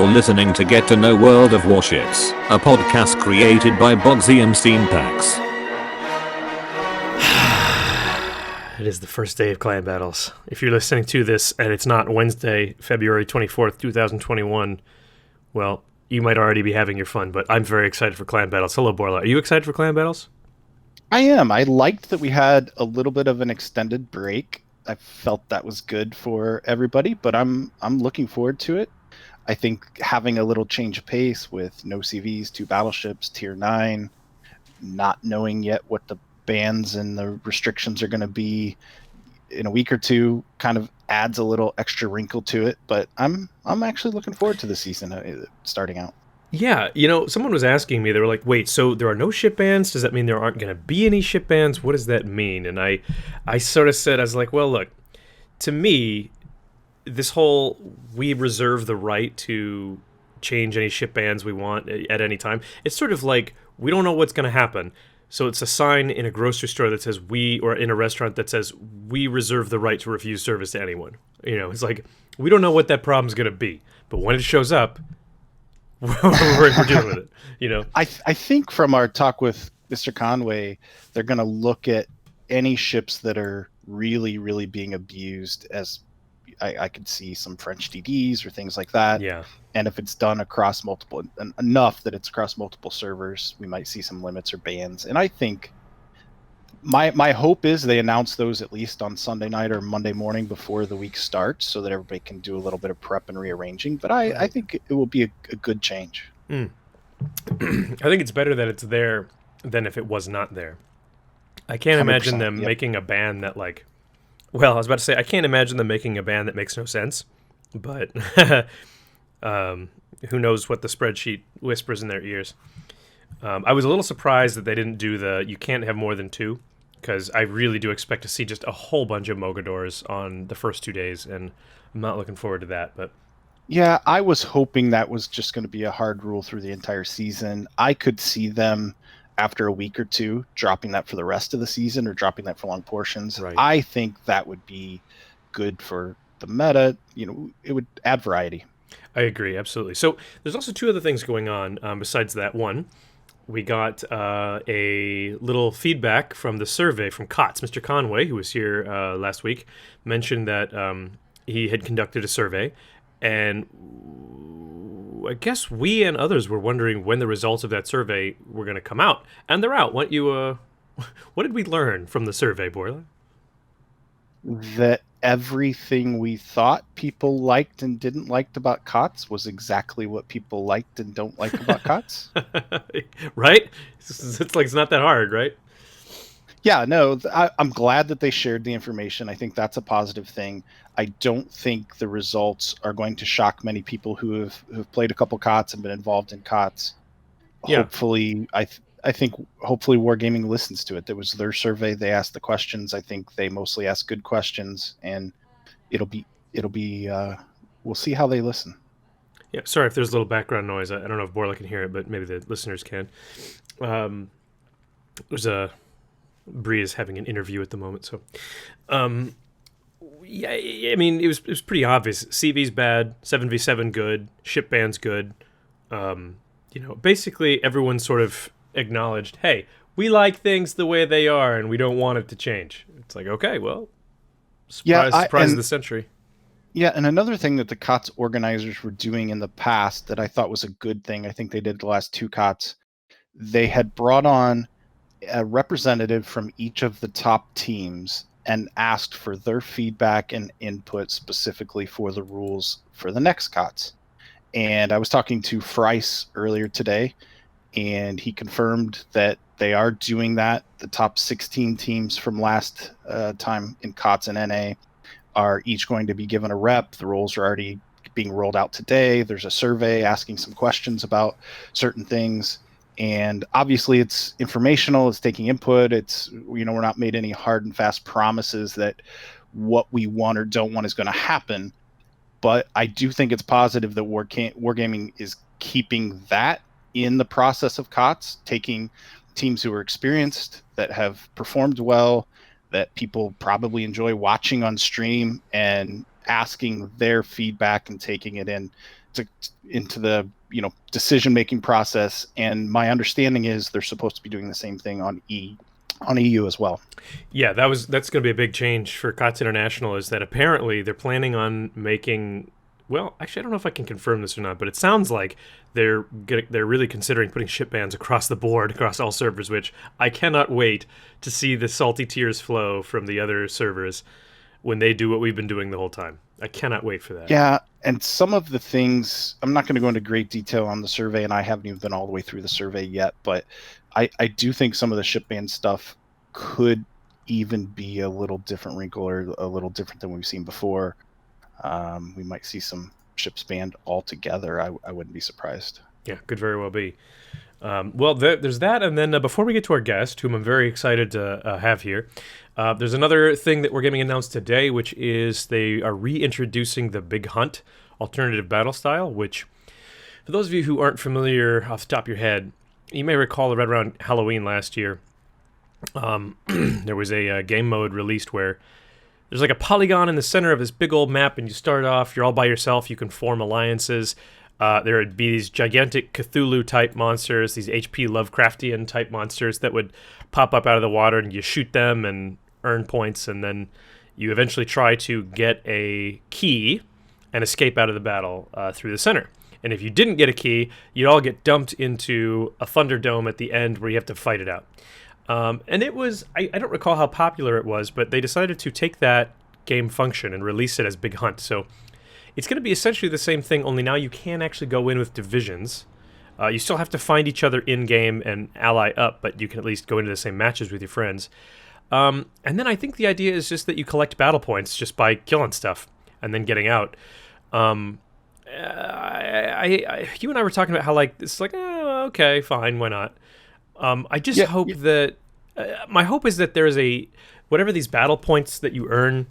You're listening to Get to Know World of Warships, a podcast created by Wows-memes Denarmo. It is the first day of clan battles. If you're listening to this and it's not Wednesday, February 24th, 2021, well, you might already be having your fun, but I'm very excited for clan battles. Hello, Borla. Are you excited for clan battles? I am. I liked that we had a little bit of an extended break. I felt that was good for everybody, but I'm looking forward to it. I think having a little change of pace with no CVs, 2 battleships, tier 9, not knowing yet what the bans and the restrictions are going to be in a week or two kind of adds a little extra wrinkle to it, but I'm actually looking forward to the season starting out. Yeah, you know, someone was asking me, they were like, wait, so there are no ship bans? Does that mean there aren't going to be any ship bans? What does that mean? And I sort of said, I was like, well, look, to me, this whole we reserve the right to change any ship bans we want at any time, it's sort of like we don't know what's going to happen. So it's a sign in a grocery store that says or in a restaurant that says we reserve the right to refuse service to anyone. You know, it's like we don't know what that problem's going to be, but when it shows up, we're dealing with it, you know. I think from our talk with Mr. Conway, they're going to look at any ships that are really, really being abused as I could see some French DDs or things like that. Yeah. And if it's done across multiple, enough that it's across multiple servers, we might see some limits or bans. And I think my hope is they announce those at least on Sunday night or Monday morning before the week starts so that everybody can do a little bit of prep and rearranging. But I think it will be a good change. I think it's better that it's there than if it was not there. I can't imagine them making a ban that like, well, I was about to say, I can't imagine them making a ban that makes no sense, but who knows what the spreadsheet whispers in their ears. I was a little surprised that they didn't do you can't have more than 2, because I really do expect to see just a whole bunch of Mogadors on the first 2 days, and I'm not looking forward to that. But yeah, I was hoping that was just going to be a hard rule through the entire season. I could see them after a week or 2 dropping that for the rest of the season or dropping that for long portions. Right. I think that would be good for the meta. You know, it would add variety. I agree, absolutely. So there's also 2 other things going on besides that. One, we got a little feedback from the survey from COTS. Mr. Conway, who was here last week, mentioned that he had conducted a survey, and I guess we and others were wondering when the results of that survey were going to come out, and they're out. What did we learn from the survey, Borla? That everything we thought people liked and didn't liked about COTS was exactly what people liked and don't like about COTS. Right? It's like it's not that hard, right? Yeah, no, I'm glad that they shared the information. I think that's a positive thing. I don't think the results are going to shock many people who've played a couple COTS and been involved in COTS. Yeah. Hopefully, I think hopefully Wargaming listens to it. That was their survey. They asked the questions. I think they mostly asked good questions, and it'll be we'll see how they listen. Yeah, sorry if there's a little background noise. I don't know if Borla can hear it, but maybe the listeners can. Bree is having an interview at the moment, so yeah, I mean it was pretty obvious. CV's bad, 7v7 good, ship ban's good. Basically everyone sort of acknowledged, hey, we like things the way they are and we don't want it to change. It's like, okay, well, surprise of the century. Yeah, and another thing that the COTS organizers were doing in the past that I thought was a good thing, I think they did the last 2 COTS, they had brought on a representative from each of the top teams and asked for their feedback and input specifically for the rules for the next COTS. And I was talking to Frice earlier today, and he confirmed that they are doing that. The top 16 teams from last time in COTS and NA are each going to be given a rep. The rules are already being rolled out today. There's a survey asking some questions about certain things. And obviously it's informational, it's taking input. It's, we're not made any hard and fast promises that what we want or don't want is going to happen. But I do think it's positive that Wargaming is keeping that in the process of COTS, taking teams who are experienced, that have performed well, that people probably enjoy watching on stream, and asking their feedback and taking it in into the decision making process. And my understanding is they're supposed to be doing the same thing on EU as well. Yeah, that's going to be a big change for COTS International. Is that apparently they're planning on making. Well, actually, I don't know if I can confirm this or not, but it sounds like they're really considering putting ship bans across the board, across all servers, which I cannot wait to see the salty tears flow from the other servers when they do what we've been doing the whole time. I cannot wait for that. Yeah, and some of the things, I'm not going to go into great detail on the survey, and I haven't even been all the way through the survey yet, but I do think some of the ship ban stuff could even be a little different wrinkle or a little different than we've seen before. We might see some ships banned altogether. I wouldn't be surprised. Yeah, could very well be. Well, there's that, and then before we get to our guest, whom I'm very excited to have here, there's another thing that we're getting announced today, which is they are reintroducing the Big Hunt alternative battle style, which, for those of you who aren't familiar off the top of your head, you may recall right around Halloween last year, there was a game mode released where there's like a polygon in the center of this big old map, and you start off, you're all by yourself, you can form alliances. There would be these gigantic Cthulhu-type monsters, these H.P. Lovecraftian-type monsters that would pop up out of the water, and you shoot them and earn points, and then you eventually try to get a key and escape out of the battle through the center. And if you didn't get a key, you'd all get dumped into a Thunderdome at the end where you have to fight it out. And it was, I don't recall how popular it was, but they decided to take that game function and release it as Big Hunt. So it's going to be essentially the same thing, only now you can actually go in with divisions. You still have to find each other in-game and ally up, but you can at least go into the same matches with your friends. And then I think the idea is just that you collect battle points just by killing stuff and then getting out. You and I were talking about how, like, it's like, okay, fine, why not? I just hope that... my hope is that there's whatever these battle points that you earn,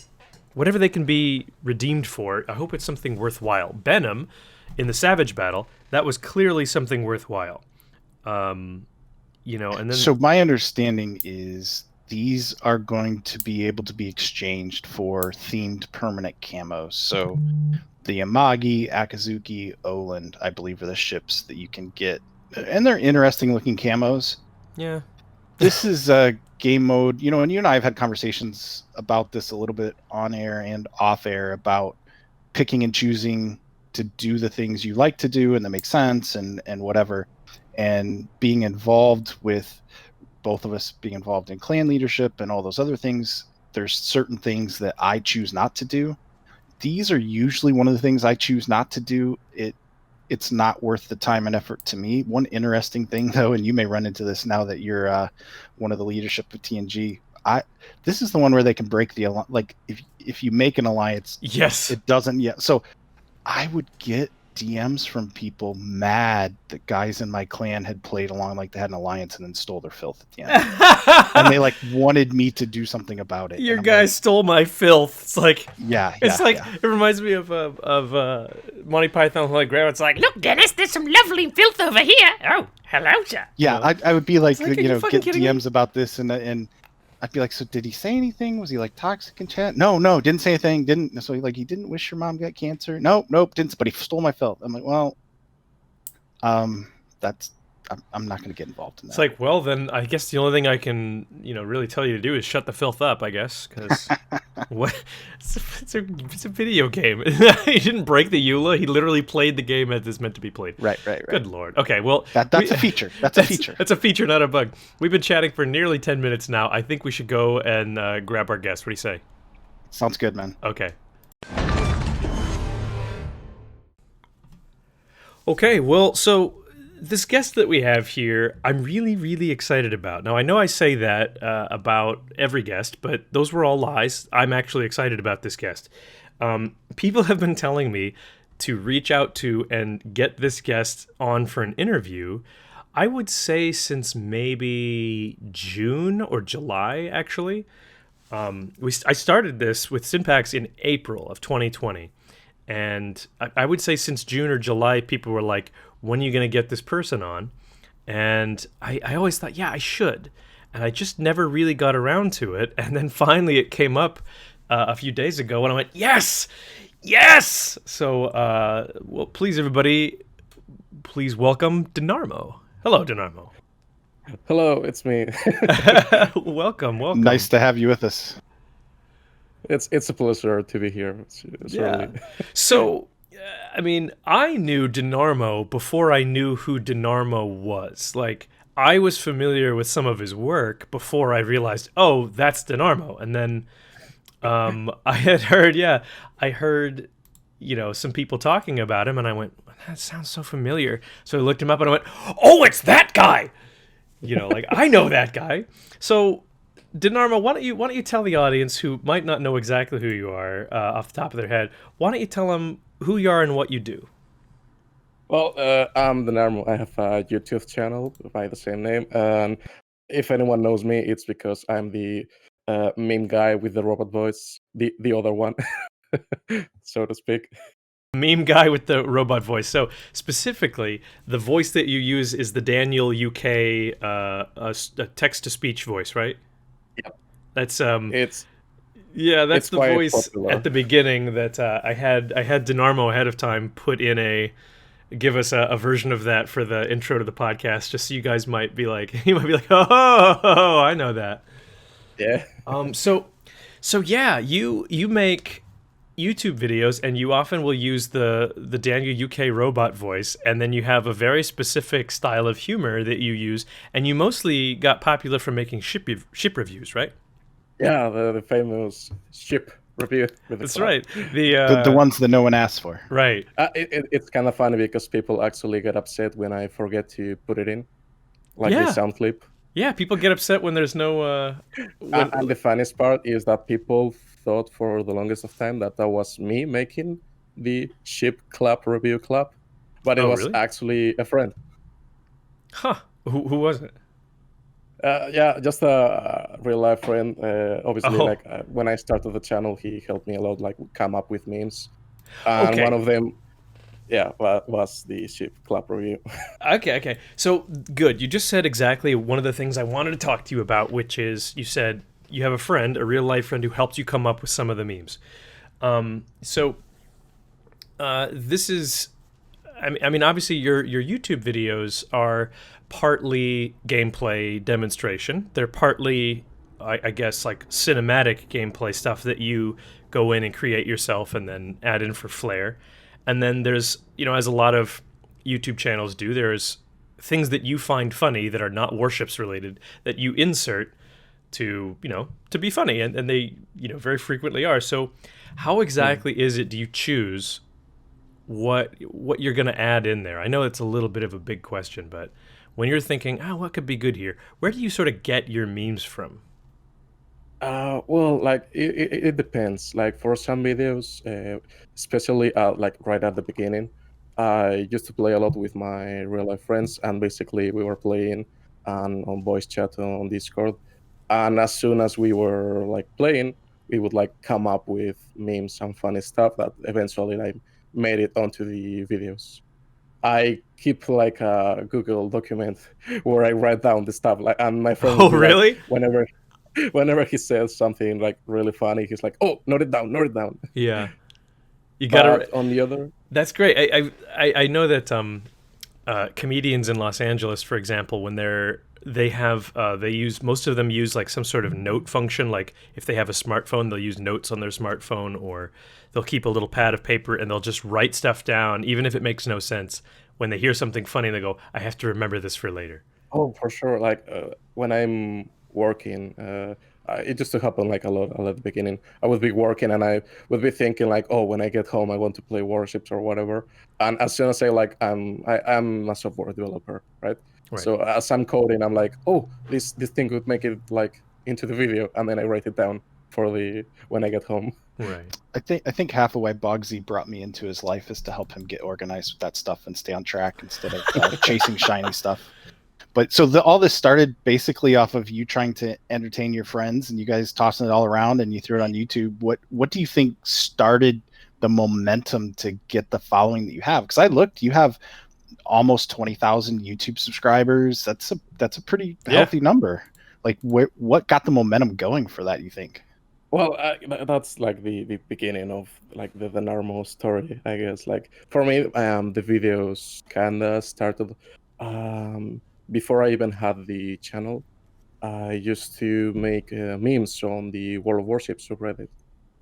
whatever they can be redeemed for, I hope it's something worthwhile. Benham, in the Savage battle, that was clearly something worthwhile. And then... So my understanding is these are going to be able to be exchanged for themed permanent camos. So the Amagi, Akazuki, Oland, I believe, are the ships that you can get. And they're interesting looking camos. Yeah. This is a game mode, and you and I have had conversations about this a little bit on air and off air about picking and choosing to do the things you like to do and that make sense and whatever. And being involved with both of us being involved in clan leadership and all those other things, there's certain things that I choose not to do. These are usually one of the things I choose not to do. It's not worth the time and effort to me. One interesting thing, though, and you may run into this now that you're one of the leadership of TNG. This is the one where they can break the like if you make an alliance, yes, it doesn't yet. So I would get DMs from people mad that guys in my clan had played along like they had an alliance and then stole their filth at the end, and they like wanted me to do something about it. Your guys stole my filth. It's like it reminds me of Monty Python Holy Grail. It's like, look, Dennis, there's some lovely filth over here. Oh, hello, sir. Yeah, I would be like get DMs me? about this and I'd be like, so did he say anything? Was he like toxic in chat? No, didn't say anything. Didn't. So he didn't wish your mom got cancer. Nope, didn't. But he stole my filth. I'm like, well, that's. I'm not going to get involved in that. It's like, well, then I guess the only thing I can, really tell you to do is shut the filth up, I guess, because what? It's a video game. He didn't break the EULA. He literally played the game as it's meant to be played. Right. Good Lord. Okay, well, that's a feature. That's a feature. That's a feature, not a bug. We've been chatting for nearly 10 minutes now. I think we should go and grab our guest. What do you say? Sounds good, man. Okay. Okay. Well, so. This guest that we have here, I'm really, really excited about. Now, I know I say that about every guest, but those were all lies. I'm actually excited about this guest. People have been telling me to reach out to and get this guest on for an interview, I would say since maybe June or July, actually. I started this with Synpax in April of 2020. And I would say since June or July, people were like, when are you going to get this person on? And I always thought, yeah, I should. And I just never really got around to it. And then finally it came up a few days ago, and I went, yes, yes. So, well, please, everybody, please welcome Dinarmo. Hello, Dinarmo. Hello, it's me. Welcome. Nice to have you with us. It's a pleasure to be here. It's Yeah. really So, I mean, I knew Dinarmo before I knew who Dinarmo was. Like, I was familiar with some of his work before I realized, oh, that's Dinarmo. And then I had heard, I heard, some people talking about him, and I went, that sounds so familiar. So I looked him up, and I went, oh, it's that guy. Like, I know that guy. So, Dinarmo, why don't you tell the audience who might not know exactly who you are off the top of their head? Why don't you tell them who you are and what you do? well. I'm Dinarmo. I have a YouTube channel by the same name, and if anyone knows me, it's because I'm the meme guy with the robot voice, the other one, so to speak. Meme guy with the robot voice. So specifically, the voice that you use is the Daniel UK text to speech voice, right? Yep. That's It's that's it's the quite voice popular. at the beginning that I had Dinarmo ahead of time put in give us a version of that for the intro to the podcast, just so you guys might be like, oh, I know that. Yeah. So yeah, you make YouTube videos, and you often will use the Daniel UK robot voice, and then you have a very specific style of humor that you use, and you mostly got popular from making ship reviews, right? Yeah, the famous ship review. That's right. The ones that no one asked for. Right. It's kind of funny because people actually get upset when I forget to put it in, like the Yeah. sound clip. Yeah, people get upset when there's no. And the funniest part is that people thought for the longest of time that was me making the ship clap review clap, but it Oh, was really? actually a friend. Huh? Who was it? Yeah, just a real life friend. Obviously, Oh. like when I started the channel, he helped me a lot, like come up with memes, and Okay. one of them, yeah, was the ship clap review. Okay. So good. You just said exactly one of the things I wanted to talk to you about, which is you said you have a friend, a real life friend, who helped you come up with some of the memes. This is, I mean, obviously your YouTube videos are partly gameplay demonstration. They're partly, I guess, like cinematic gameplay stuff that you go in and create yourself and then add in for flair. And then there's, as a lot of YouTube channels do, there's things that you find funny that are not Warships related that you insert to, to be funny. And they, very frequently are. So how exactly is it do you choose what you're going to add in there? I know it's a little bit of a big question, but when you're thinking, what could be good here, where do you sort of get your memes from? Well, like it depends. Like for some videos, especially like right at the beginning, I used to play a lot with my real life friends, and basically we were playing on voice chat on Discord. And as soon as we were like playing, we would like come up with memes and funny stuff that eventually like made it onto the videos. I keep like a Google document where I write down the stuff, like, and my friend Oh, would be really? like, whenever he says something like really funny, he's like, "Oh, note it down, note it down." Yeah, you gotta. But on the other, That's great. I know that comedians in Los Angeles, for example, when they use, most of them use like some sort of note function. Like if they have a smartphone, they'll use notes on their smartphone, or they'll keep a little pad of paper and they'll just write stuff down, even if it makes no sense. When they hear something funny, they go, "I have to remember this for later." oh, for sure. Like when I'm working, it used to happen like a lot at the beginning. I would be working and I would be thinking like, oh, when I get home, I want to play Warships or whatever. And as soon as I'm a software developer, right? Right. So as I'm coding, I'm like, oh, this thing would make it like into the video, and then I write it down for the when I get home. Right. I think half of why Bogsy brought me into his life is to help him get organized with that stuff and stay on track instead of chasing shiny stuff. But so all this started basically off of you trying to entertain your friends, and you guys tossing it all around, and you threw it on YouTube. What do you think started the momentum to get the following that you have? Because I looked, you have almost 20,000 YouTube subscribers. That's a pretty healthy number. Like what got the momentum going for that, you think? Well, that's like the beginning of like the Dinarmo story, I guess. Like for me, the videos kinda started um before I even had the channel. I used to make memes on the World of Warships subreddit.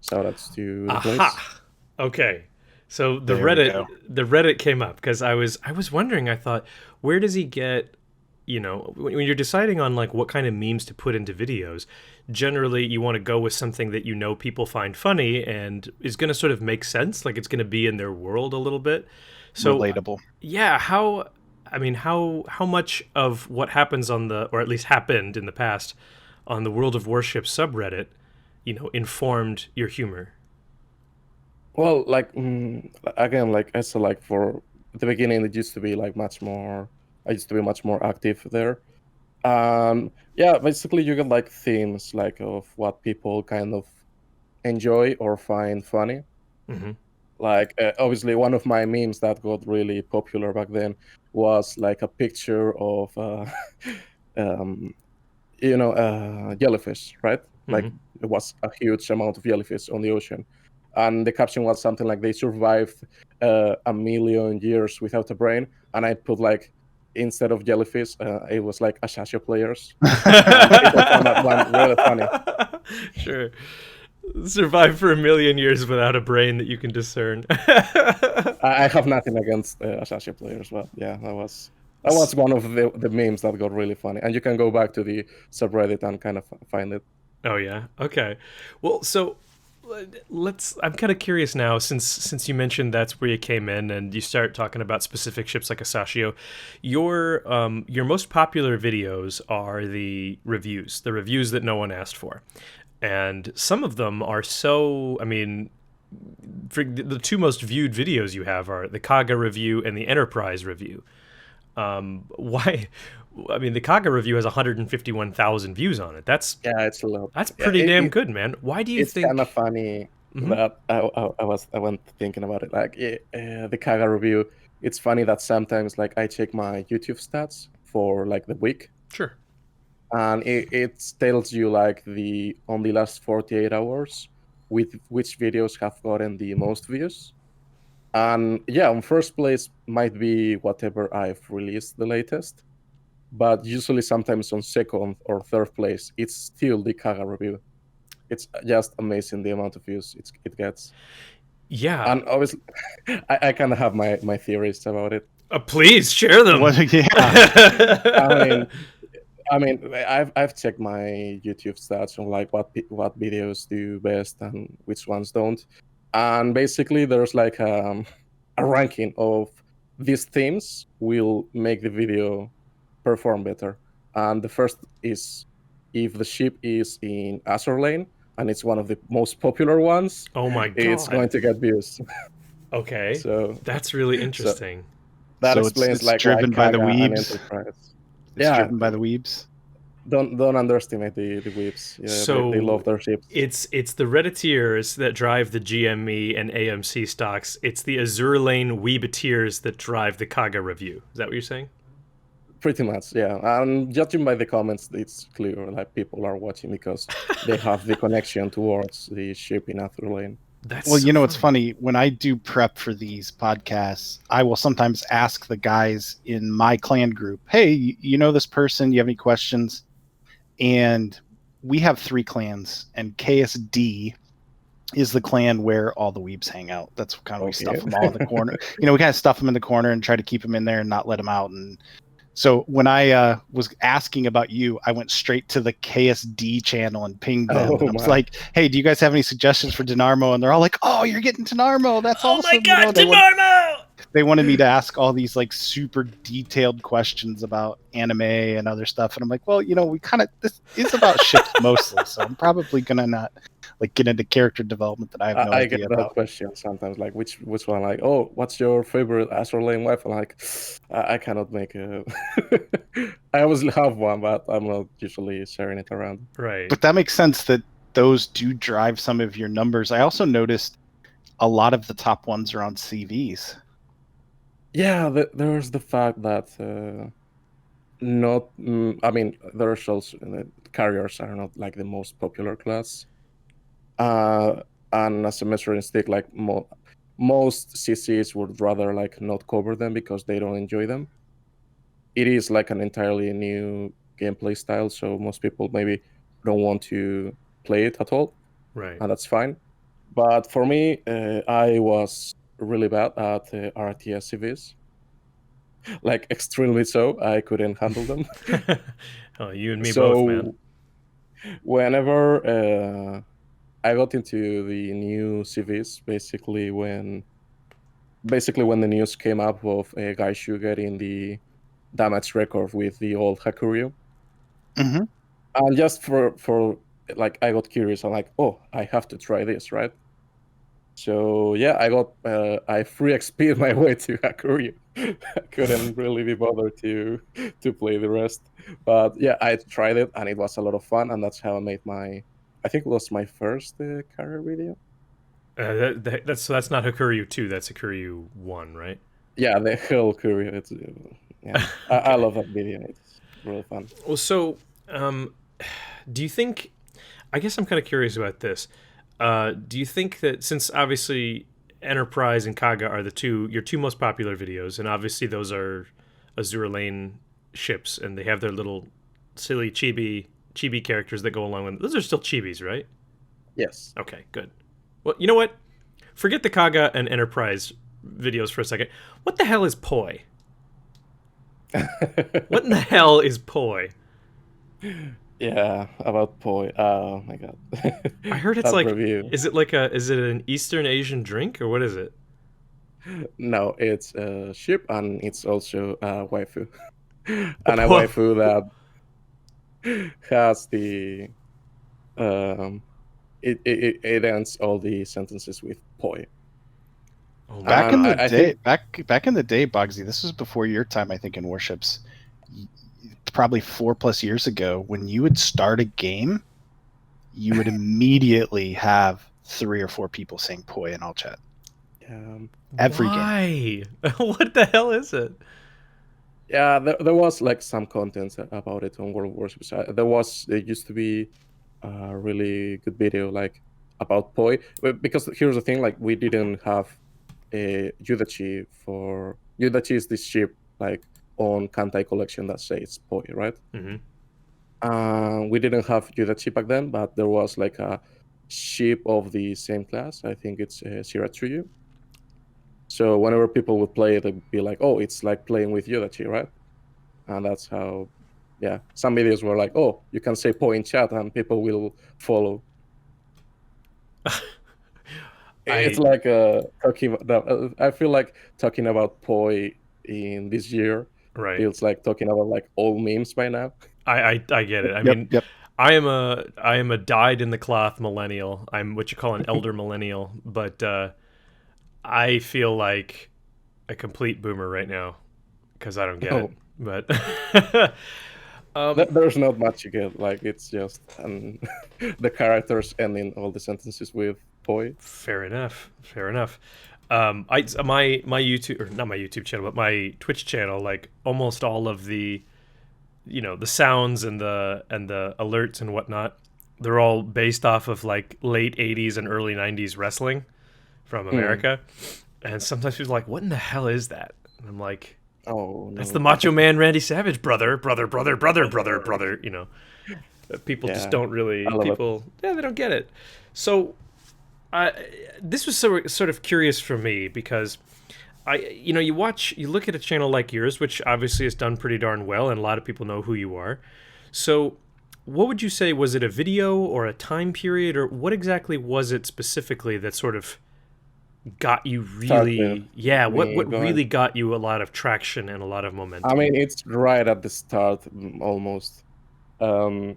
Shoutouts to the place. Aha. Okay. So the There we go. Reddit came up because I was wondering. I thought, where does he get? When you're deciding on like what kind of memes to put into videos, generally you want to go with something that people find funny and is going to sort of make sense, like it's going to be in their world a little bit. So Relatable. yeah, how much of what happens on the, or at least happened in the past, on the World of Warships subreddit, informed your humor? Well, like again, like I said, like for the beginning, it used to be like much more. I used to be much more active there. Yeah, basically you get like themes like of what people kind of enjoy or find funny. Hmm. Like obviously one of my memes that got really popular back then was like a picture of um jellyfish, right? Like Hmm. it was a huge amount of jellyfish on the ocean, and the caption was something like they survived a million years without a brain, and I put like instead of jellyfish, it was like Ashasha players, and people found that one really funny. Sure. Survive for a million years without a brain that you can discern. I have nothing against Ashasha players, but yeah, that was one of the memes that got really funny, and you can go back to the subreddit and kind of find it. Oh yeah. Okay. Well, so let's. I'm kind of curious now, since you mentioned that's where you came in, and you start talking about specific ships like Asashio. Your most popular videos are the reviews that no one asked for, and some of them are so. I mean, for the two most viewed videos you have are the Kaga review and the Enterprise review. Why? I mean, the Kaga review has 151,000 views on it. That's Yeah, it's a lot. that's Yeah, pretty damn good, man. Why do you it's kind of think? funny Mhm. that I went thinking about it. Like the Kaga review, it's funny that sometimes like I check my YouTube stats for like the week, Sure. and it tells you like the on the last 48 hours with which videos have gotten the most views. And yeah, on first place might be whatever I've released the latest, but usually sometimes on second or third place, it's still the Kaga review. It's just amazing the amount of views it gets. Yeah. And obviously, I kind of have my theories about it. Please share them. What? Yeah. I mean, I've checked my YouTube stats on like what videos do best and which ones don't, and basically there's like a ranking of these themes will make the video perform better. And the first is if the ship is in Azure Lane and it's one of the most popular ones, Oh my it's going god. to get views. Okay. So That's really so interesting. that So it's explains it's like why driven by the Kaga and weebs. Enterprise. It's Yeah, driven by the weebs. don't underestimate the weeps. Yeah, they So love their ships. it's the Redditeers that drive the GME and AMC stocks. It's the Azure Lane Weebateers that drive the Kaga review. Is that what you're saying? Pretty much, yeah. And judging by the comments, it's clear like people are watching because they have the connection towards the ship in Arthur Lane. That's Well, so it's funny. funny. When I do prep for these podcasts, I will sometimes ask the guys in my clan group, "Hey, you know this person? You have any questions?" And we have 3 clans, and KSD is the clan where all the weebs hang out. That's kind of we stuff Okay. them all in the corner. We kind of stuff them in the corner and try to keep them in there and not let them out. And so when I was asking about you, I went straight to the KSD channel and pinged them. Oh And I was my. like, "Hey, do you guys have any suggestions for Dinarmo?" And they're all like, "Oh, you're getting Dinarmo. That's Oh my awesome." god, Dinarmo! They wanted me to ask all these like super detailed questions about anime and other stuff. And I'm like, well, this is about ships mostly. So I'm probably going to not like get into character development that I have no I get idea that about. question sometimes, like which one? Like, oh, what's your favorite Astral Lane wife? I'm like, I cannot make a. I obviously have one, but I'm not usually sharing it around. Right. But that makes sense that those do drive some of your numbers. I also noticed a lot of the top ones are on CVs. Yeah, there's the fact that not. I mean, there's also carriers are not like the most popular class. Uh, and as a measuring stick, like most CCs would rather like not cover them because they don't enjoy them. It is like an entirely new gameplay style, so most people maybe don't want to play it at all, Right. and that's fine. But for me, I was really bad at RTS CVs, like extremely so. I couldn't handle them. Oh, you and me both, man. So whenever I got into the new CVs, basically when the news came up of Gaishu getting the damage record with the old Hakuryu, Hmm. and just for like I got curious. I'm like, oh, I have to try this, right? So yeah, I free XP my way to Hakuryu. I couldn't really be bothered to play the rest, but yeah, I tried it and it was a lot of fun, and that's how I made I think it was my first career video. That's not Hakuryu 2, that's Hakuryu 1, right? Yeah, the whole career. It's yeah, I Okay. love that video. It's really fun. Well, so, um, do you think? I guess I'm kind of curious about this. Do you think that since obviously Enterprise and Kaga are your two most popular videos, and obviously those are Azure Lane ships, and they have their little silly chibi characters that go along with those are still chibis, right? Yes. Okay, good. Well, you know what? Forget the Kaga and Enterprise videos for a second. What the hell is poi? What in the hell is poi? Yeah, about poi. Oh my god. I heard it's That like, review. is it an Eastern Asian drink or what is it? No, it's a ship and it's also a waifu. And a Oh, waifu that has the um it ends all the sentences with poi. oh my Back in And the god. I day, think back in the day, Bugsy. This was before your time, I think, in Warships. Probably 4+ years ago, when you would start a game, you would immediately have 3 or 4 people saying "poi" in all chat. Every game. Why? What the hell is it? yeah, there was like some content about it on World Warships. There used to be a really good video like about poi. Because here's the thing, like we didn't have a Yudachi is this ship like on Kantai collection that says poi, right? Mm-hmm. We didn't have Yudachi back then, but there was like a ship of the same class. I think it's Shiratsuyu. So whenever people would play, they'd be like, "Oh, it's like playing with Yudachi, right?" And that's how, yeah, some videos were like, "Oh, you can say poi in chat, and people will follow." It's I like talking about. I feel like talking about poi in this year right. feels like talking about like old memes by now. I get it. I Yep, mean, yep. I am a dyed in the cloth millennial. I'm what you call an elder millennial, but I feel like a complete boomer right now because I don't get it. Oh, But there's not much you get. Like it's just the characters ending all the sentences with poi. fair enough. Fair enough. My YouTube, or not my YouTube channel, but my Twitch channel, like almost all of the the sounds and the alerts and whatnot, they're all based off of like late 80s and early 90s wrestling from Hmm. America. And sometimes people are like, what in the hell is that? And I'm like, Oh that's the no. Macho Man Randy Savage, brother. People just Yeah, don't I really, love it. people, yeah, they don't get it. So I this was sort of curious for me because you look at a channel like yours, which obviously has done pretty darn well, and a lot of people know who you are. So, what would you say? Was it a video or a time period, or what exactly was it specifically that sort of got you Started really? Yeah, me what going. really got you a lot of traction and a lot of I momentum? mean, it's right at the start, almost.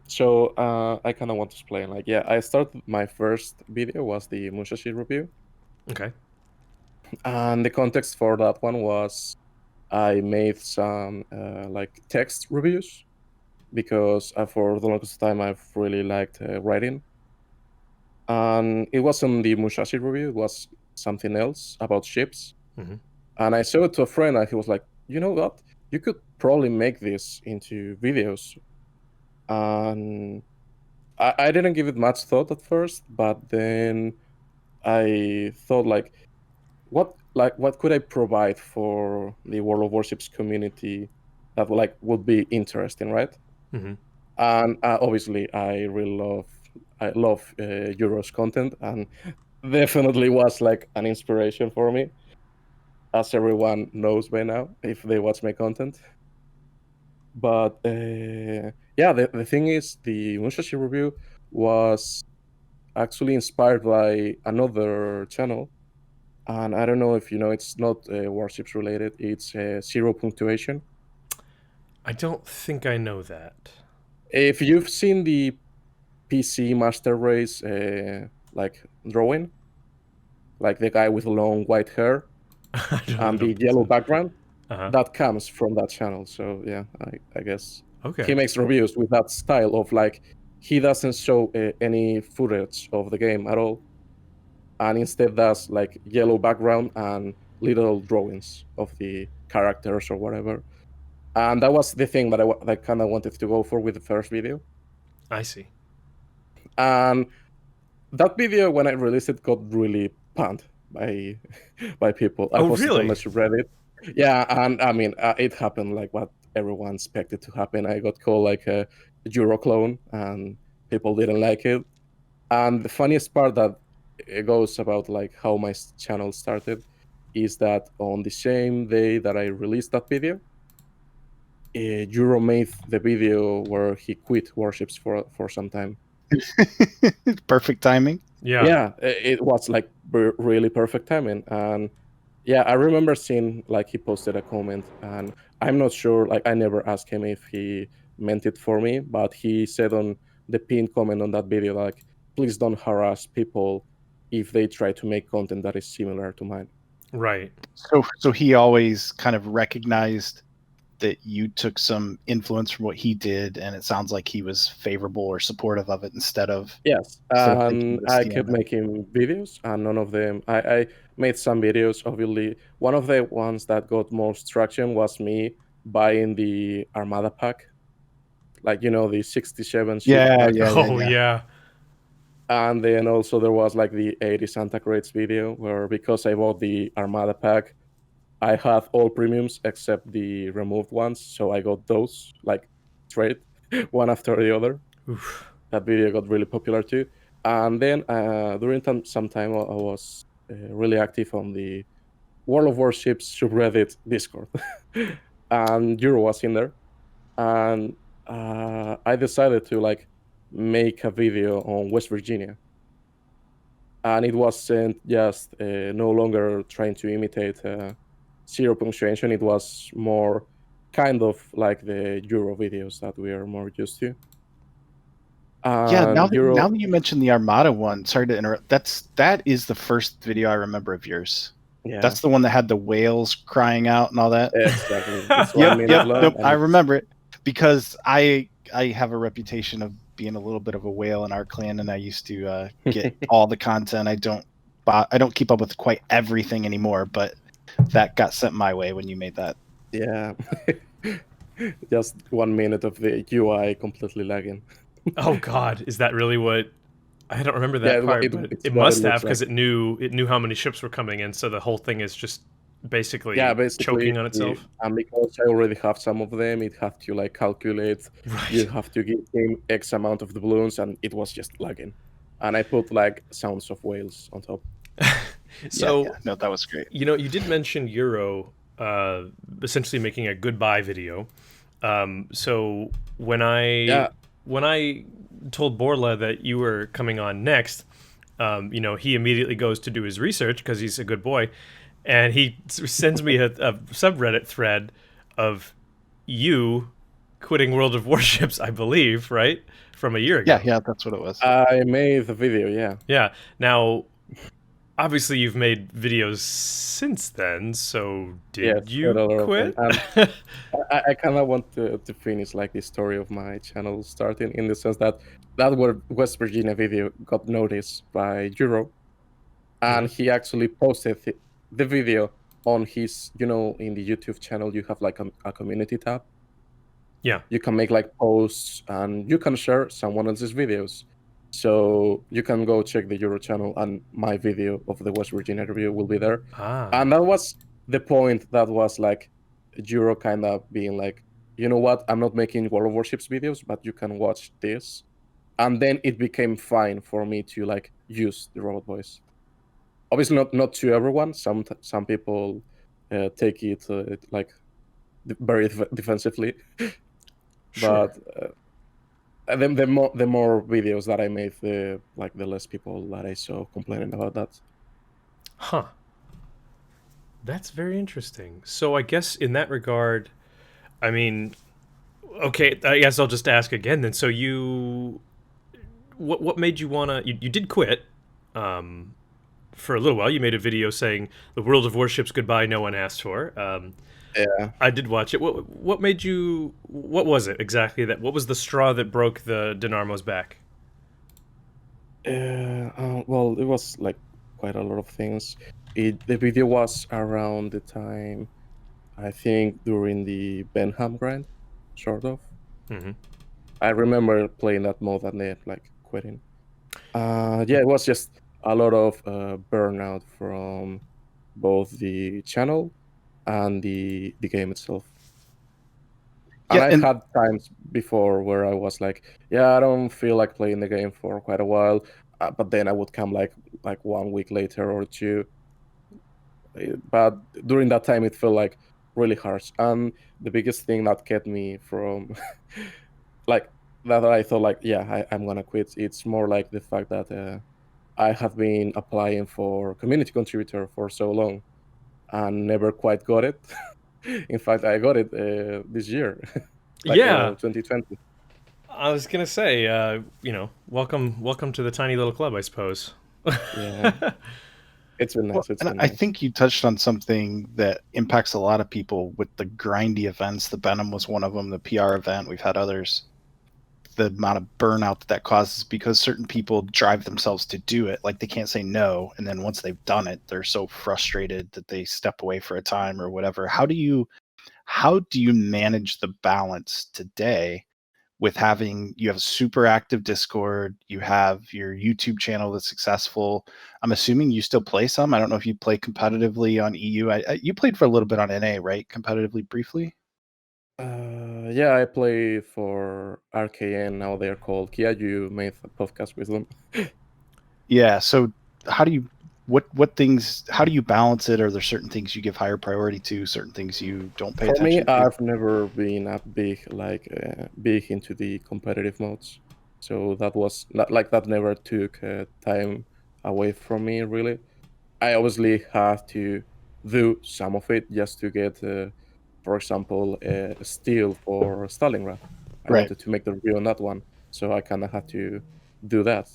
So I kind of want to explain. Like, yeah, I started my first video was the Musashi review, Okay. and the context for that one was I made some like text reviews because for the longest time I've really liked writing, and it wasn't the Musashi review; it was something else about ships. Hmm. And I showed it to a friend, and he was like, "You know what? You could probably make this into videos." And I didn't give it much thought at first, but then I thought what could I provide for the World of Warships community that would be interesting, right? Hmm. And obviously I love Euro's content, and definitely was like an inspiration for me, as everyone knows by now if they watch my content. But yeah, the thing is, the Musashi review was actually inspired by another channel, and I don't know if you know, it's not Warships related. It's Zero Punctuation. I don't think I know that. If you've seen the PC Master Race like drawing, like the guy with long white hair I and don't the think yellow so. background, Uh-huh. that comes from that channel. So yeah, I guess he Okay. makes reviews with that style of like, he doesn't show any footage of the game at all, and instead does like yellow background and little drawings of the characters or whatever. And that was the thing that I kind of wanted to go for with the first video. I see. And that video, when I released it, got really panned by by people. I Oh, posted on the really? subreddit. Yeah, and I mean, it happened like what everyone expected to happen. I got called like a Euro clone, and people didn't like it. And the funniest part that it goes about like how my channel started is that on the same day that I released that video, Euro made the video where he quit Warships for some time. Perfect timing. Yeah. Yeah, it was like really perfect timing. And yeah, I remember seeing like he posted a comment, and I'm not sure, like I never asked him if he meant it for me, but he said on the pinned comment on that video, like, please don't harass people if they try to make content that is similar to mine. Right. So he always kind of recognized that you took some influence from what he did, and it sounds like he was favorable or supportive of it Yes, thinking and of I stealing kept them. making videos, and none of them. I made some videos. Obviously, one of the ones that got most traction was me buying the Armada pack, like the 67 ship Yeah, pack. Oh, yeah. And then also there was like the 80 Santa Crates video, where because I bought the Armada pack, I had all premiums except the removed ones, so I got those like straight, one after the other. Oof. That video got really popular too. And then during some time, I was really active on the World of Warships subreddit Discord, and Euro was in there, and I decided to like make a video on West Virginia, and it wasn't just no longer trying to imitate Zero Punctuation. It was more kind of like the Euro videos that we are more used to. Yeah, now And Euro, that you mentioned the Armada one, sorry to interrupt. That is the first video I remember of yours. yeah, That's the one that had the whales crying out and all that. exactly. It's Yep, 1 minute yep, long, nope. and I it's remember it because I have a reputation of being a little bit of a whale in our clan, and I used to get all the content. I don't keep up with quite everything anymore, but that got sent my way when you made that. yeah, just 1 minute of the UI completely lagging. Oh God, is that really what? I don't remember Yeah, that part, but it's it what it must have looks like. because it knew how many ships were coming in, so the whole thing is just Yeah, basically basically, choking on itself. and because I already have some of them, it had to like calculate. You Right. have to give him X amount of the balloons, and it was just lagging. And I put like sounds of whales on top. Yeah, So no, that was great. you did mention Euro, essentially making a goodbye video. So Yeah, when I told Borla that you were coming on next, he immediately goes to do his research because he's a good boy, and he sends me a subreddit thread of you quitting World of Warships, I believe, right, from a year ago. Yeah, that's what it was. I made the video. Yeah. Yeah. Now, obviously, you've made videos since then. So, did Yes, quite you a lot of them. quit? And I kind of want to finish like the story of my channel starting, in the sense that West Virginia video got noticed by Euro, and he actually posted the video on his, in the YouTube channel, you have like a community tab. Yeah. You can make like posts, and you can share someone else's videos. So you can go check the Euro channel, and my video of the West Virginia review will be there. Ah. And that was the point. That was like Euro kind of being like, you know what? I'm not making World of Warships videos, but you can watch this. And then it became fine for me to like use the robot voice. Obviously, not to everyone. Some people take it like very defensively, Sure. but the more videos that I made, the less people that I saw complaining about that. Huh. That's very interesting. So I guess in that regard, I mean, okay, I guess I'll just ask again then. So what made you wanna? You did quit, for a little while. You made a video saying the world of warships goodbye. No one asked for. Yeah. I did watch it. What made you? What was it exactly that? What was the straw that broke the Dinarmo's back? Well, it was like quite a lot of things. The video was around the time, I think, during the Benham grind, sort of. Mm-hmm. I remember playing that mode and then like quitting. Yeah, it was just a lot of burnout from both the channel and the game itself. And Yeah, I've and had times before where I was like, yeah, I don't feel like playing the game for quite a while, but then I would come like 1 week later or two. But during that time, it felt like really harsh. And the biggest thing that kept me from like that I thought like, yeah, I'm gonna quit. It's more like the fact that I have been applying for community contributor for so long and never quite got it. In fact, I got it this year, like Yeah, 2020. I was gonna say, welcome to the tiny little club, I suppose. Yeah, it's been well, nice. It's and been I nice. think you touched on something that impacts a lot of people with the grindy events. The Benham was one of them. The PR event. We've had others. The amount of burnout that causes because certain people drive themselves to do it, like they can't say no, and then once they've done it, they're so frustrated that they step away for a time or whatever. How do you manage the balance today with having you have a super active Discord, you have your YouTube channel that's successful. I'm assuming you still play some. I don't know if you play competitively on EU. You played for a little bit on NA, right? Competitively briefly. Yeah, I play for RKN. Now they're called Kia. You made a podcast with them. Yeah. So how do you what things how do you balance it? Are there certain things you give higher priority to, certain things you don't pay For me, attention to? I've never been a big into the competitive modes, so that was not like that. Never took time away from me really. I obviously have to do some of it just to get, for example, a steel for Stalingrad. I Right. wanted to make the review on that one, so I kind of had to do that.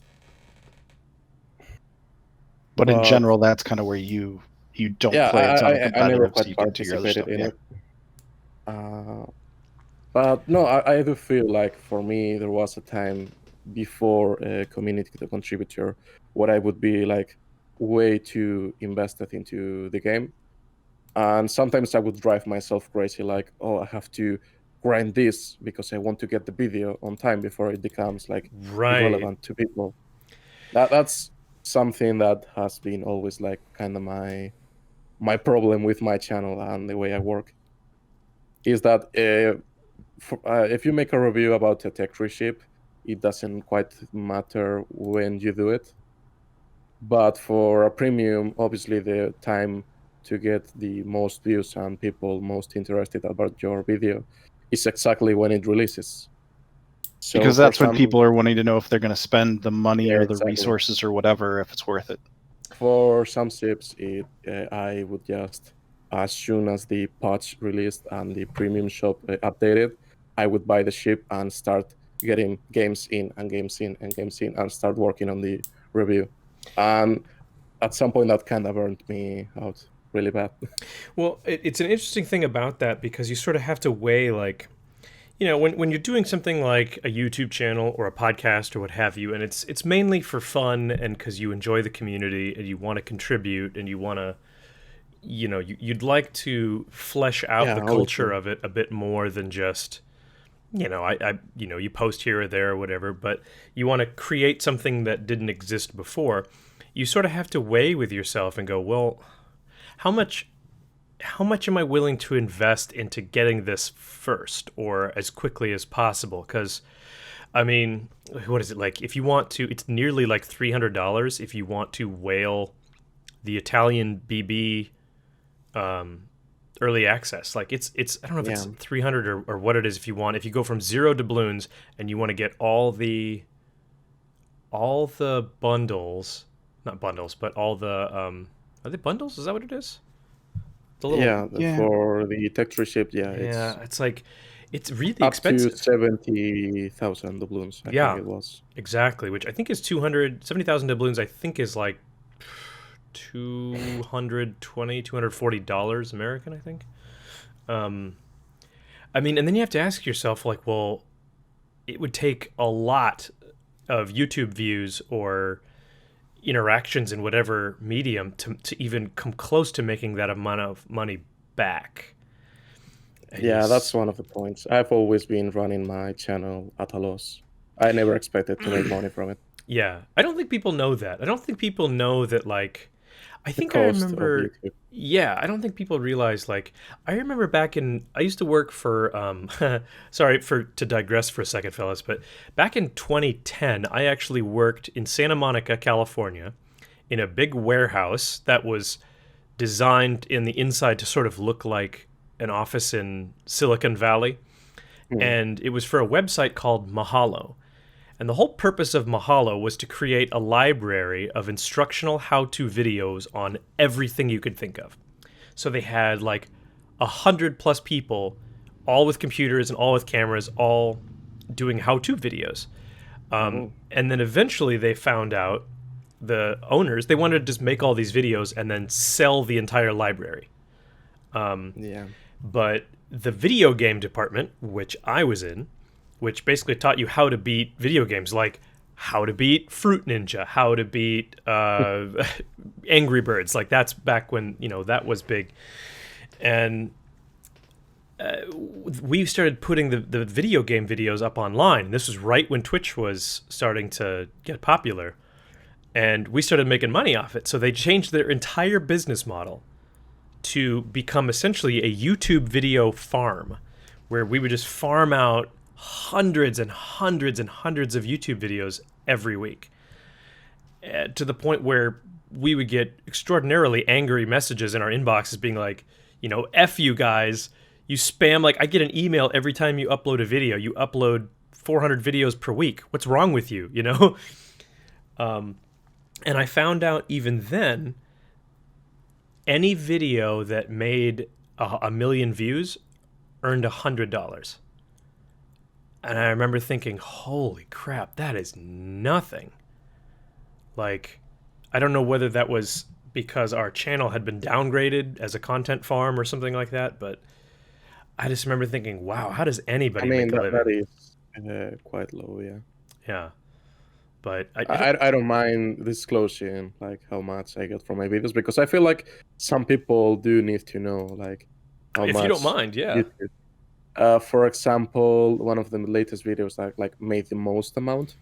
But in But general, that's kind of where you don't yeah, play a ton of I never competitive, so quite you get into your other participated stuff. in Yeah. it. Uh, but no, I do feel like for me there was a time before a community contributor where I would be like way too invested into the game, and sometimes I would drive myself crazy, like, oh, I have to grind this because I want to get the video on time before it becomes like Right. irrelevant to people. That's something that has been always like kind of my problem with my channel and the way I work is that if you make a review about a tech tree ship, it doesn't quite matter when you do it. But for a premium, obviously the time to get the most views and people most interested about your video is exactly when it releases. So Because for that's when some, people are wanting to know if they're going to spend the money yeah, or the exactly. resources or whatever, if it's worth it. For some ships, I would just, as soon as the patch released and the premium shop updated, I would buy the ship and start getting games in and games in and games in and start working on the review. And at some point, that kind of burned me out really bad. Well, it's an interesting thing about that because you sort of have to weigh, like, when you're doing something like a YouTube channel or a podcast or what have you, and it's mainly for fun and because you enjoy the community and you want to contribute and you want to, you'd like to flesh out Yeah, the culture obviously. of it a bit more than just, you post here or there or whatever, but you want to create something that didn't exist before. You sort of have to weigh with yourself and go, well, how much am I willing to invest into getting this first or as quickly as possible? Because I mean, what is it like? If you want to, it's nearly like $300 if you want to whale the Italian BB early access. Like it's I don't know if it's 300 or what it is. If you go from 0 doubloons and you want to get all the bundles, not bundles, but all the are they bundles? Is that what it is? The little for the texture ship, it's like it's really up expensive. to 70,000 doubloons, I think it was. Exactly, which I think is 70,000 doubloons, I think is like $240 American, I think. I mean, and then you have to ask yourself, like, well, it would take a lot of YouTube views or interactions in whatever medium to even come close to making that amount of money back. And that's one of the points. I've always been running my channel at a loss. I never expected to make money from it. Yeah, I don't think people know that. I don't think people know that, like, I remember. Yeah, I don't think people realize, like, I remember back in, I used to work for, sorry to digress for a second, fellas, but back in 2010, I actually worked in Santa Monica, California, in a big warehouse that was designed in the inside to sort of look like an office in Silicon Valley. And it was for a website called Mahalo. And the whole purpose of Mahalo was to create a library of instructional how-to videos on everything you could think of. So they had like 100+ people, all with computers and all with cameras, all doing how-to videos. And then eventually they found out, the owners, they wanted to just make all these videos and then sell the entire library. But the video game department, which I was in, which basically taught you how to beat video games, like how to beat Fruit Ninja, how to beat Angry Birds. Like that's back when, that was big. And we started putting the video game videos up online. This was right when Twitch was starting to get popular. And we started making money off it. So they changed their entire business model to become essentially a YouTube video farm, where we would just farm out hundreds and hundreds and hundreds of YouTube videos every week, to the point where we would get extraordinarily angry messages in our inboxes being like, F you guys, you spam, like I get an email every time you upload a video. You upload 400 videos per week. What's wrong with you, And I found out even then, any video that made a million views earned $100. And I remember thinking, holy crap, that is nothing. Like, I don't know whether that was because our channel had been downgraded as a content farm or something like that, but I just remember thinking, wow, how does anybody make a living? That is quite low, yeah. Yeah. But I don't mind disclosing like how much I get from my videos, because I feel like some people do need to know like how much. If you don't mind, yeah. For example, one of the latest videos that like made the most amount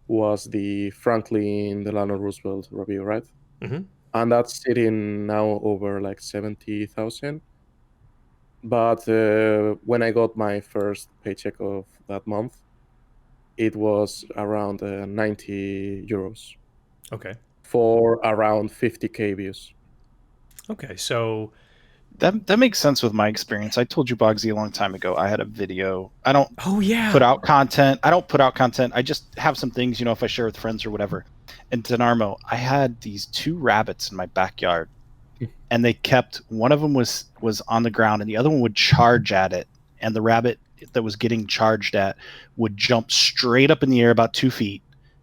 was the Franklin Delano Roosevelt review, right? And that's sitting now over like 70,000. But when I got my first paycheck of that month, it was around 90 euros. Okay. For around 50k views. Okay, so that makes sense with my experience. I told you, Bogsy, a long time ago, I had a video. I don't put out content. I just have some things, if I share with friends or whatever. And Dinarmo, I had these 2 rabbits in my backyard, and they kept, one of them was on the ground and the other one would charge at it. And the rabbit that was getting charged at would jump straight up in the air about 2 feet,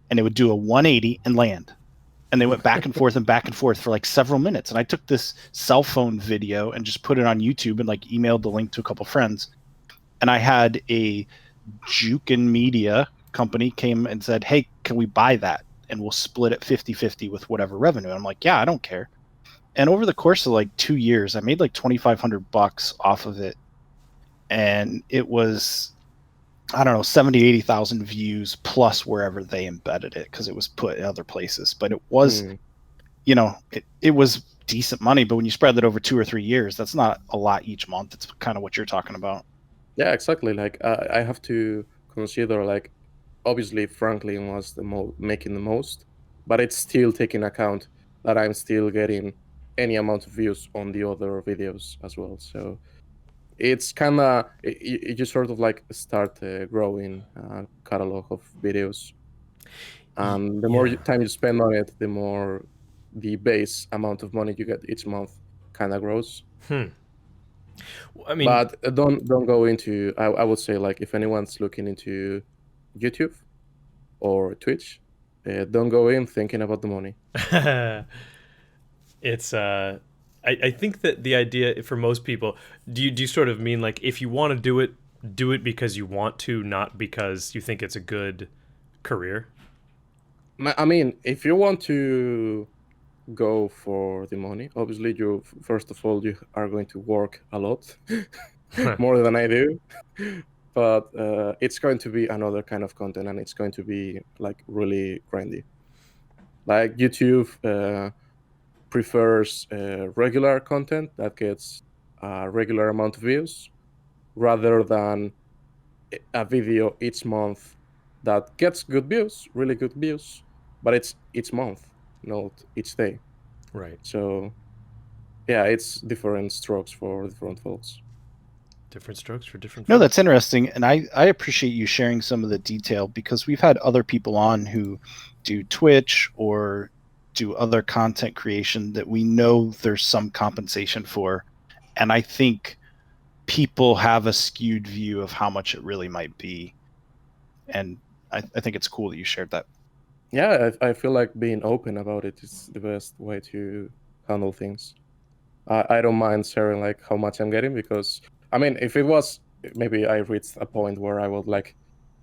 and it would do a 180 and land. And they went back and forth for like several minutes. And I took this cell phone video and just put it on YouTube and like emailed the link to a couple friends. And I had a Jukin Media company came and said, hey, can we buy that? And we'll split it 50-50 with whatever revenue. And I'm like, yeah, I don't care. And over the course of like 2 years, I made like $2,500 off of it. And it was, I don't know, 70, 80,000 views plus wherever they embedded it because it was put in other places. But it was, you know, it was decent money. But when you spread that over 2 or 3 years, that's not a lot each month. It's kind of what you're talking about. Yeah, exactly. Like I have to consider, like, obviously Franklin was making the most, but it's still taking account that I'm still getting any amount of views on the other videos as well. So it's kind of you just sort of like start growing a catalog of videos, and the more time you spend on it, the more the base amount of money you get each month kind of grows. I mean, But don't go into. I would say, like, if anyone's looking into YouTube or Twitch, don't go in thinking about the money. it's I think that the idea for most people, do you sort of mean like if you want to do it because you want to, not because you think it's a good career? I mean, if you want to go for the money, obviously you first of all you are going to work a lot more than I do, but it's going to be another kind of content, and it's going to be like really grindy. Like YouTube prefers regular content that gets a regular amount of views rather than a video each month that gets good views, really good views, but it's each month, not each day. Right. So yeah, it's different strokes for different folks. Different strokes for different No, folks. that's interesting. And I appreciate you sharing some of the detail because we've had other people on who do Twitch or do other content creation that we know there's some compensation for. And I think people have a skewed view of how much it really might be. And I think it's cool that you shared that. Yeah, I feel like being open about it is the best way to handle things. I don't mind sharing like how much I'm getting, because I mean, if it was maybe I reached a point where I would like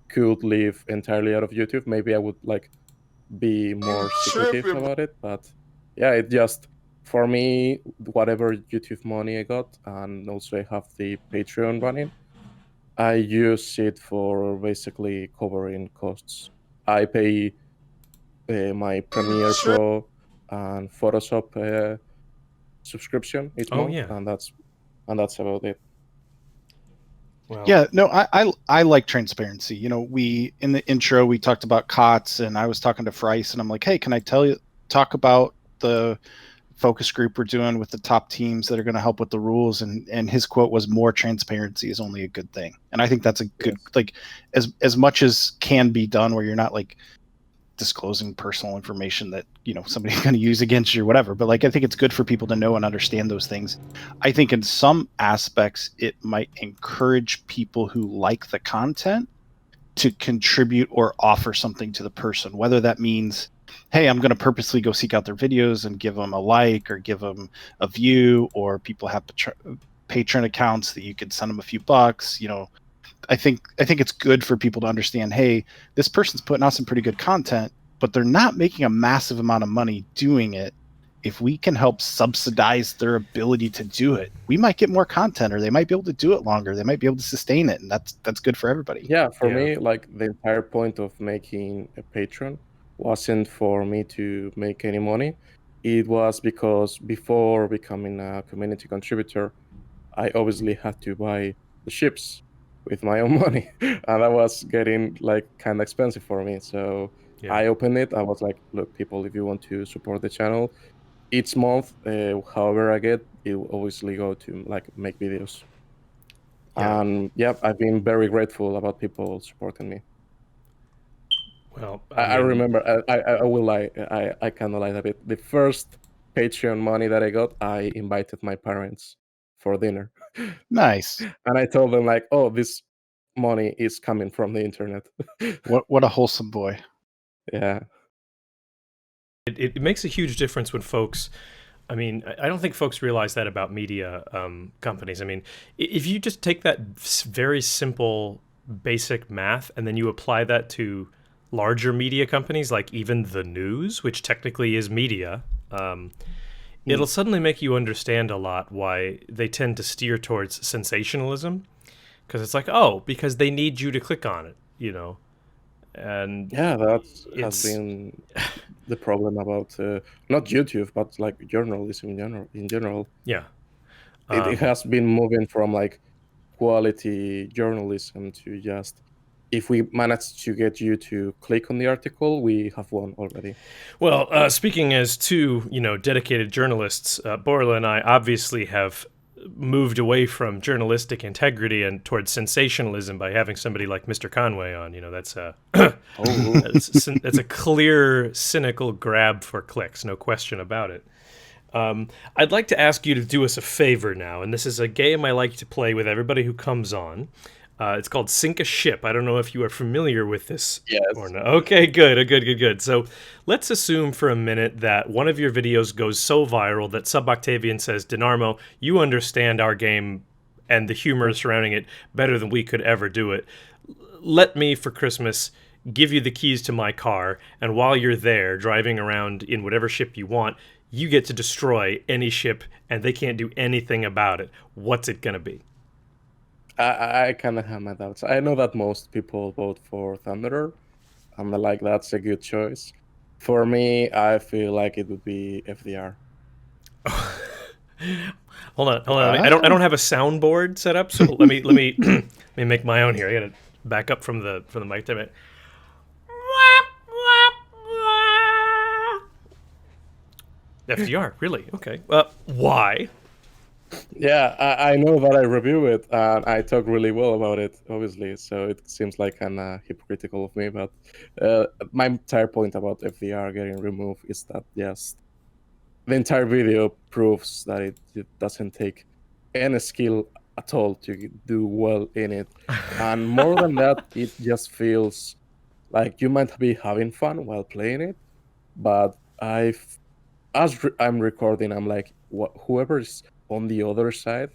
could live entirely out of YouTube, maybe I would like be more secretive about it. But yeah, it just, for me, whatever YouTube money I got, and also I have the Patreon running, I use it for basically covering costs. I pay my Premiere Pro and Photoshop subscription each Oh month, yeah. and that's about it. Well, Yeah, no, I like transparency. You know, we in the intro we talked about COTS, and I was talking to Frice, and I'm like, hey, can I talk about the focus group we're doing with the top teams that are going to help with the rules? And his quote was, more transparency is only a good thing. And I think that's a good, like, as much as can be done where you're not like disclosing personal information that, you know, somebody's going to use against you or whatever, but like I think it's good for people to know and understand those things. I think in some aspects it might encourage people who like the content to contribute or offer something to the person, whether that means, hey, I'm going to purposely go seek out their videos and give them a like or give them a view, or people have patron accounts that you could send them a few bucks. You know, I think it's good for people to understand, hey, this person's putting out some pretty good content, but they're not making a massive amount of money doing it. If we can help subsidize their ability to do it, we might get more content, or they might be able to do it longer. They might be able to sustain it, and that's good for everybody. Yeah, for me, like the entire point of making a Patreon wasn't for me to make any money. It was because before becoming a community contributor, I obviously had to buy the ships with my own money, and that was getting like kind of expensive for me. So I opened it. I was like, look, people, if you want to support the channel, each month, however I get, it will obviously go to like make videos. And yeah, I've been very grateful about people supporting me. Well, I remember, I will lie, I kind of lied a bit. The first Patreon money that I got, I invited my parents for dinner. Nice. And I told them like, oh, this money is coming from the internet. What a wholesome boy. Yeah. It makes a huge difference when folks, I mean, I don't think folks realize that about media companies. I mean, if you just take that very simple, basic math and then you apply that to larger media companies, like even the news, which technically is media, it'll suddenly make you understand a lot why they tend to steer towards sensationalism. because it's like, oh, because they need you to click on it, you know, and Yeah, that has it's been the problem about not YouTube, but like journalism in general. yeah. It has been moving from like quality journalism to just if we manage to get you to click on the article, we have won already. Well, speaking as two, dedicated journalists, Borla and I obviously have moved away from journalistic integrity and towards sensationalism by having somebody like Mr. Conway on. That's a that's a clear, cynical grab for clicks, no question about it. I'd like to ask you to do us a favor now, and this is a game I like to play with everybody who comes on. It's called Sink a Ship. I don't know if you are familiar with this or not. Okay, good. So let's assume for a minute that one of your videos goes so viral that Sub-Octavian says, Dinarmo, you understand our game and the humor surrounding it better than we could ever do it. Let me, for Christmas, give you the keys to my car, and while you're there, driving around in whatever ship you want, you get to destroy any ship, and they can't do anything about it. What's it going to be? I kind of have my doubts. I know that most people vote for Thunderer. I'm like, that's a good choice. For me, I feel like it would be FDR. Hold on. I don't have a soundboard set up, so let me let me make my own here. I gotta back up from the mic to it. FDR, really? Okay. Why? Yeah, I know that I review it and I talk really well about it, obviously. So it seems like kind of hypocritical of me, but my entire point about FDR getting removed is that yes, the entire video proves that it doesn't take any skill at all to do well in it, and more than that, it just feels like you might be having fun while playing it, but I'm recording, I'm like, whoever's on the other side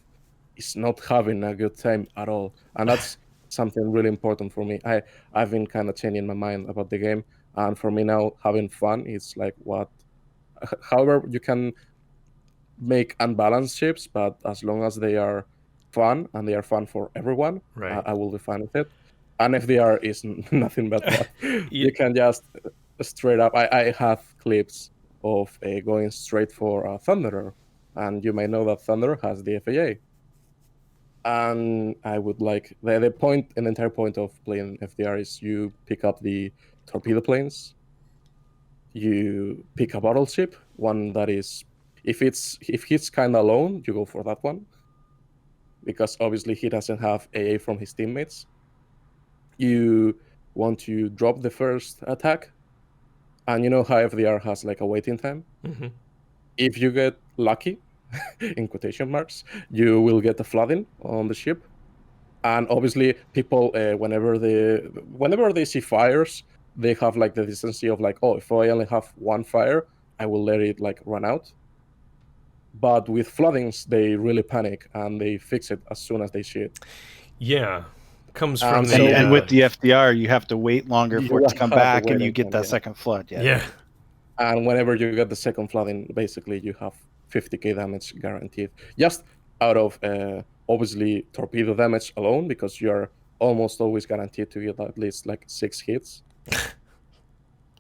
is not having a good time at all, and that's something really important for me. I've been kind of changing my mind about the game, and for me now, having fun is like what. However, you can make unbalanced ships, but as long as they are fun and they are fun for everyone, Right. I will be fine with it. And FDR is nothing but that. You can just straight up. I have clips of going straight for Thunderer, and you may know that Thunderer has the FAA. And I would like the point, an entire point of playing FDR is you pick up the torpedo planes, you pick a battleship, one that is if he's kind of alone, you go for that one because obviously he doesn't have AA from his teammates. You want to drop the first attack, and you know how FDR has like a waiting time. Mm-hmm. If you get lucky, in quotation marks, you will get a flooding on the ship, and obviously people whenever they see fires, they have like the decency of like, oh, if I only have one fire, I will let it like run out. But with floodings, they really panic and they fix it as soon as they see it. Yeah, comes from and with the FDR, you have to wait longer for it to come back, and you get that yeah. second flood. Yeah. And whenever you get the second flooding, basically you have 50k damage guaranteed, just out of obviously torpedo damage alone, because you're almost always guaranteed to get at least like 6 hits.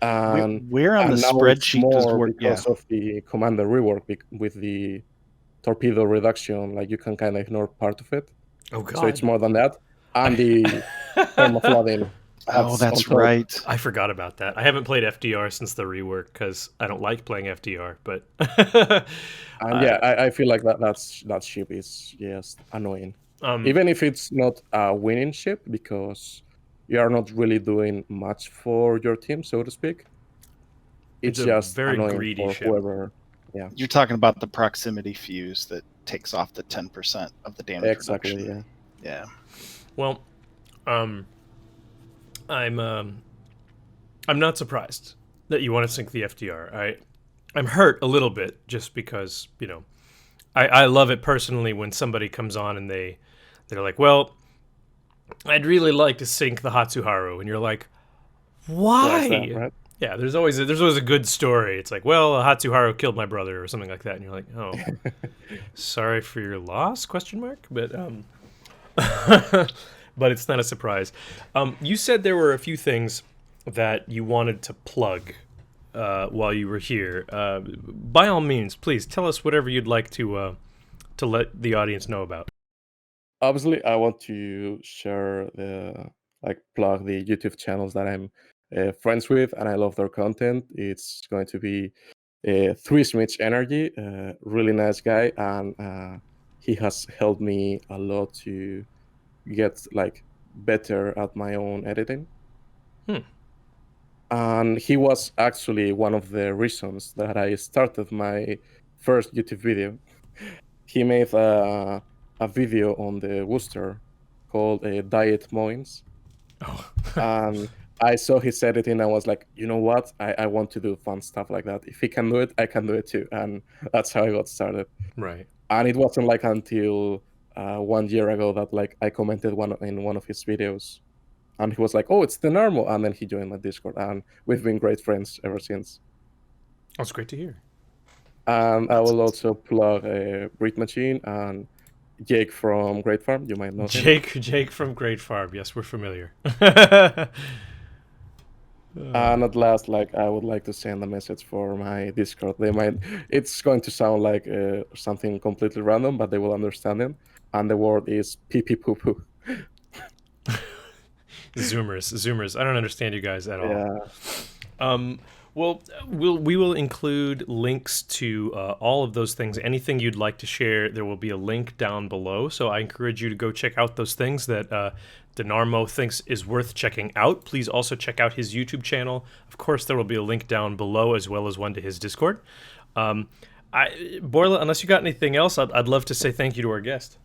And where on the spreadsheet does work because of the commander rework with the torpedo reduction, like you can kind of ignore part of it. Oh god. So it's more than that. And the permaflooding. That's right. I forgot about that. I haven't played FDR since the rework because I don't like playing FDR, but and yeah, I feel like that ship is just annoying. Even if it's not a winning ship, because you are not really doing much for your team, so to speak. It's just very annoying greedy for ship. whoever. Yeah, you're talking about the proximity fuse that takes off the 10% of the damage reduction. Yeah. Yeah. Well, I'm not surprised that you want to sink the FDR. I'm hurt a little bit just because, I love it personally when somebody comes on and they're like, well, I'd really like to sink the Hatsuharu, and you're like, why? That, right? Yeah, there's always a good story. It's like, well, Hatsuharu killed my brother or something like that, and you're like, oh, sorry for your loss? ? But but it's not a surprise. You said there were a few things that you wanted to plug while you were here. By all means, please tell us whatever you'd like to let the audience know about. Obviously, I want to share plug the YouTube channels that I'm friends with, and I love their content. It's going to be Wows-memes Energy, really nice guy, and he has helped me a lot to get better at my own editing. And he was actually one of the reasons that I started my first YouTube video. He made a video on the Worcester called Diet Moins. Oh. And I saw his editing. I was like, you know what? I want to do fun stuff like that. If he can do it, I can do it too. And that's how I got started. Right. And it wasn't until 1 year ago that I commented in one of his videos. And he was like, oh, it's Dinarmo. And then he joined my Discord. And we've been great friends ever since. That's great to hear. And I will also plug Breed Machine and Jake from Great Farm. You might know him. Jake from Great Farm. Yes, we're familiar. And at last, I would like to send a message for my Discord. It's going to sound like something completely random, but they will understand it. And the word is pee pee poo poo. Zoomers. I don't understand you guys at all. Yeah. Well, we will include links to all of those things. Anything you'd like to share, there will be a link down below. So I encourage you to go check out those things that Dinarmo thinks is worth checking out. Please also check out his YouTube channel. Of course, there will be a link down below as well as one to his Discord. Borla, unless you got anything else, I'd love to say thank you to our guest.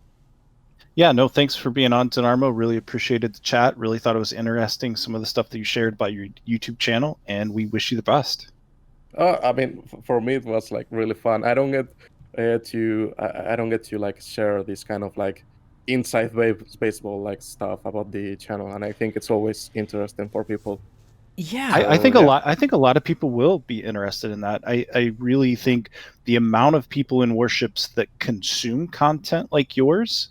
Yeah, no, thanks for being on, Dinarmo. Really appreciated the chat. Really thought it was interesting, some of the stuff that you shared about your YouTube channel, and we wish you the best. I mean, for me, it was really fun. I don't get to share this kind of inside baseball stuff about the channel, and I think it's always interesting for people. Yeah, I think a lot of people will be interested in that. I really think the amount of people in Warships that consume content like yours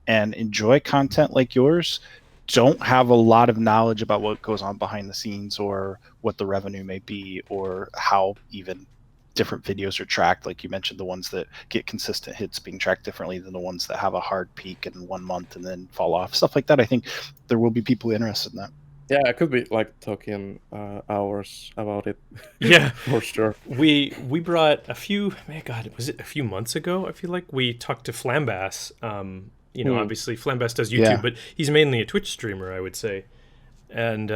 and enjoy content like yours don't have a lot of knowledge about what goes on behind the scenes or what the revenue may be or how even different videos are tracked. Like you mentioned, the ones that get consistent hits being tracked differently than the ones that have a hard peak in 1 month and then fall off, stuff like that. I think there will be people interested in that. Yeah, I could be talking hours about it. Yeah, for sure. We brought a few. Was it a few months ago? I feel like we talked to Flambass. Obviously Flambass does YouTube, but he's mainly a Twitch streamer, I would say. And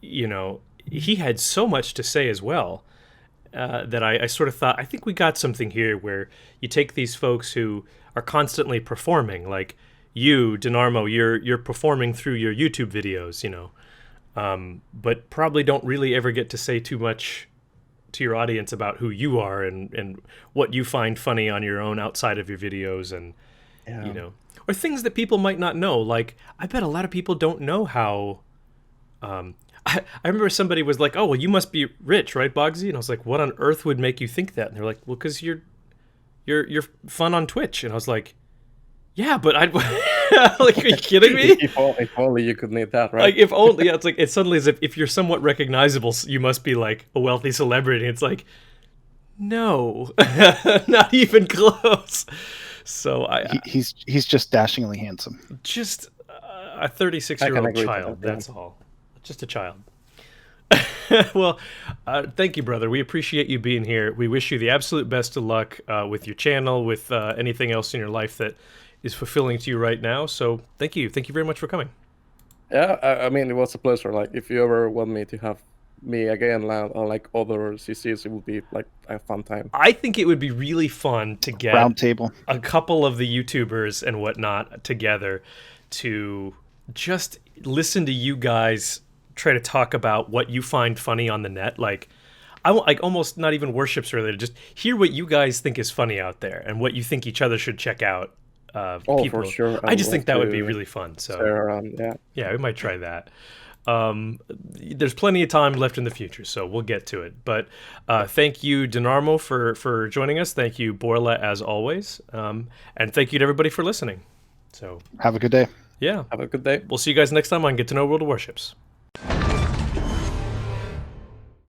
he had so much to say as well that I sort of thought, I think we got something here where you take these folks who are constantly performing, like you, Dinarmo, you're performing through your YouTube videos, but probably don't really ever get to say too much to your audience about who you are and what you find funny on your own outside of your videos, and or things that people might not know. Like, I bet a lot of people don't know how. I remember somebody was like, "Oh, well, you must be rich, right, Bogsy?" And I was like, "What on earth would make you think that?" And they're like, "Well, because you're fun on Twitch." And I was like, "Yeah, but I'd like, are you kidding me? If only you could need that, right?" Like, if only. Yeah, it's like it's suddenly as if you're somewhat recognizable, you must be like a wealthy celebrity. It's like, no, not even close. So he's just dashingly handsome. Just a 36-year-old child. That's all. Just a child. Well, thank you, brother. We appreciate you being here. We wish you the absolute best of luck with your channel, with anything else in your life that is fulfilling to you right now. So thank you. Thank you very much for coming. Yeah, I mean, it was a pleasure. If you ever want me to have me again on other CCs, it would be a fun time. I think it would be really fun to get roundtable a couple of the YouTubers and whatnot together to just listen to you guys try to talk about what you find funny on the net. I want almost not even Warships related, just hear what you guys think is funny out there and what you think each other should check out. People. For sure. I just think that would be really fun. So yeah, we might try that. There's plenty of time left in the future, so we'll get to it. But thank you, Dinarmo, for joining us. Thank you, Borla, as always. And thank you to everybody for listening. So Have a good day. yeah, Have a good day. we'll see you guys next time on Get to Know World of Warships.